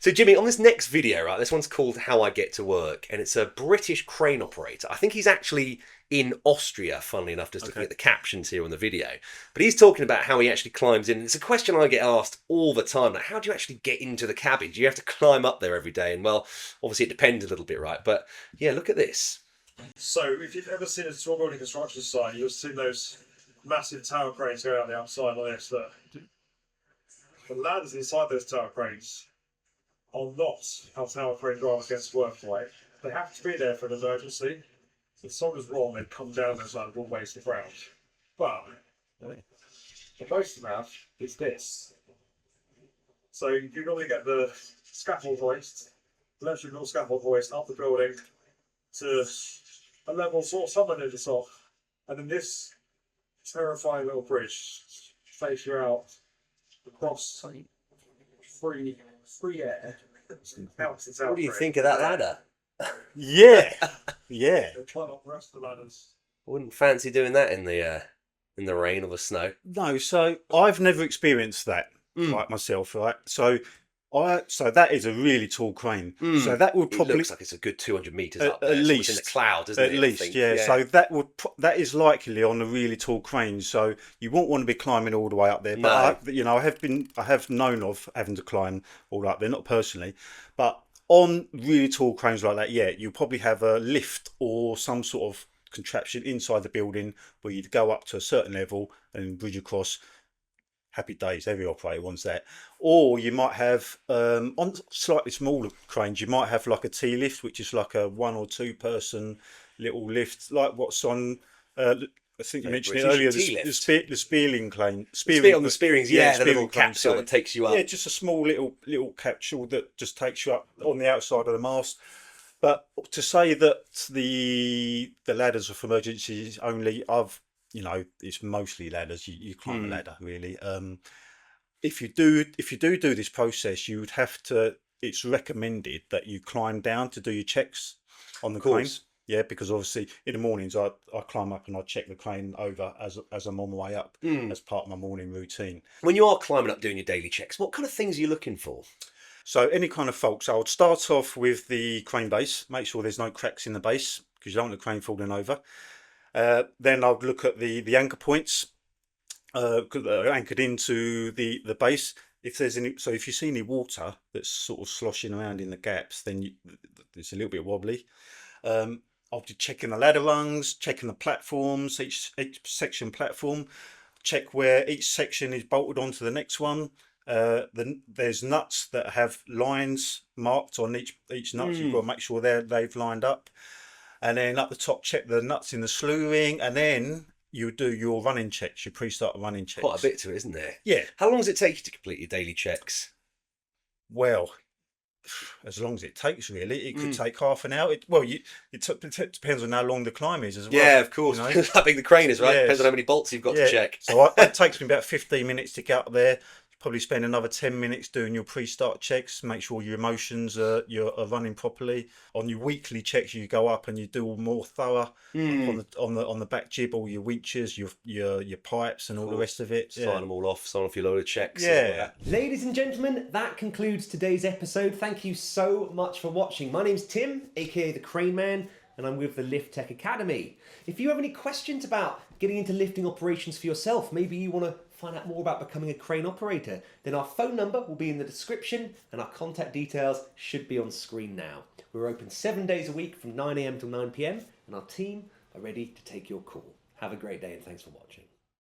So Jimmy, on this next video, right, this one's called How I Get to Work, and it's a British crane operator. I think he's actually in Austria, funnily enough, just looking at the captions here on the video. But he's talking about how he actually climbs in. And it's a question I get asked all the time, like, how do you actually get into the cabin? Do you have to climb up there every day? And well, obviously it depends a little bit, right? But yeah, look at this. So if you've ever seen a small building construction site, you'll see those massive tower cranes go out the outside like this. Look. The ladders inside those tower cranes are not how tower crane drivers get to work like. They have to be there for an emergency. If something's wrong, they come down those ladders all the way to the ground. But the most amount is this. So you normally get the scaffold hoist, electrical scaffold hoist up the building to a level sort of somewhere near the top. And then this terrifying little bridge takes you out across free air. What do you think of that ladder? Yeah, yeah. Climb up the rest of the ladders. I wouldn't fancy doing that in the rain or the snow. No, so I've never experienced that like myself, right? So that is a really tall crane. So that would probably, it looks like it's a good 200 meters up there. at least in the cloud, isn't it? At least, yeah. So that is likely on a really tall crane. So you won't want to be climbing all the way up there. But No. I have known of having to climb all the way up there, not personally, but on really tall cranes like that, yeah, you probably have a lift or some sort of contraption inside the building where you'd go up to a certain level and bridge across. Happy days, every operator wants that. Or you might have, on slightly smaller cranes, you might have like a T-lift, which is like a 1 or 2 person little lift, like what's on, I think you mentioned it earlier, the spearing crane. On the spearings, yeah, the little capsule that takes you up. Yeah, just a small little capsule that just takes you up on the outside of the mast. But to say that the ladders are for emergencies only, it's mostly ladders. You climb a ladder really. If you do this process, you would have to. It's recommended that you climb down to do your checks on the crane. Yeah, because obviously in the mornings I climb up and I check the crane over as I'm on my way up as part of my morning routine. When you are climbing up doing your daily checks, what kind of things are you looking for? So any kind of faults, I would start off with the crane base, make sure there's no cracks in the base because you don't want the crane falling over. Then I would look at the anchor points anchored into the base. If there's if you see any water that's sort of sloshing around in the gaps, then it's a little bit wobbly. I'll be checking the ladder rungs, checking the platforms, each section platform, check where each section is bolted onto the next one. There's nuts that have lines marked on each nut. You've got to make sure they've lined up. And then up the top, check the nuts in the slew ring, and then you do your running checks, your pre-start running checks. Quite a bit to it, isn't there? Yeah. How long does it take you to complete your daily checks? Well, as long as it takes, really. It could take half an hour. It depends on how long the climb is as well. Yeah, of course. How big the crane is, right? Yes. Depends on how many bolts you've got to check. So it takes me about 15 minutes to get up there. Probably spend another 10 minutes doing your pre-start checks, make sure your motions are running properly. On your weekly checks, you go up and you do more thorough on the back jib, all your winches, your pipes, and all the rest of it. Sign them all off, sign off your load of checks. Yeah. Ladies and gentlemen, that concludes today's episode. Thank you so much for watching. My name's Tim, aka the Crane Man, and I'm with the Lift Tec Academy. If you have any questions about getting into lifting operations for yourself, maybe you want to find out more about becoming a crane operator, then our phone number will be in the description and our contact details should be on screen now. We're open 7 days a week from 9 AM till 9 PM and our team are ready to take your call. Have a great day and thanks for watching.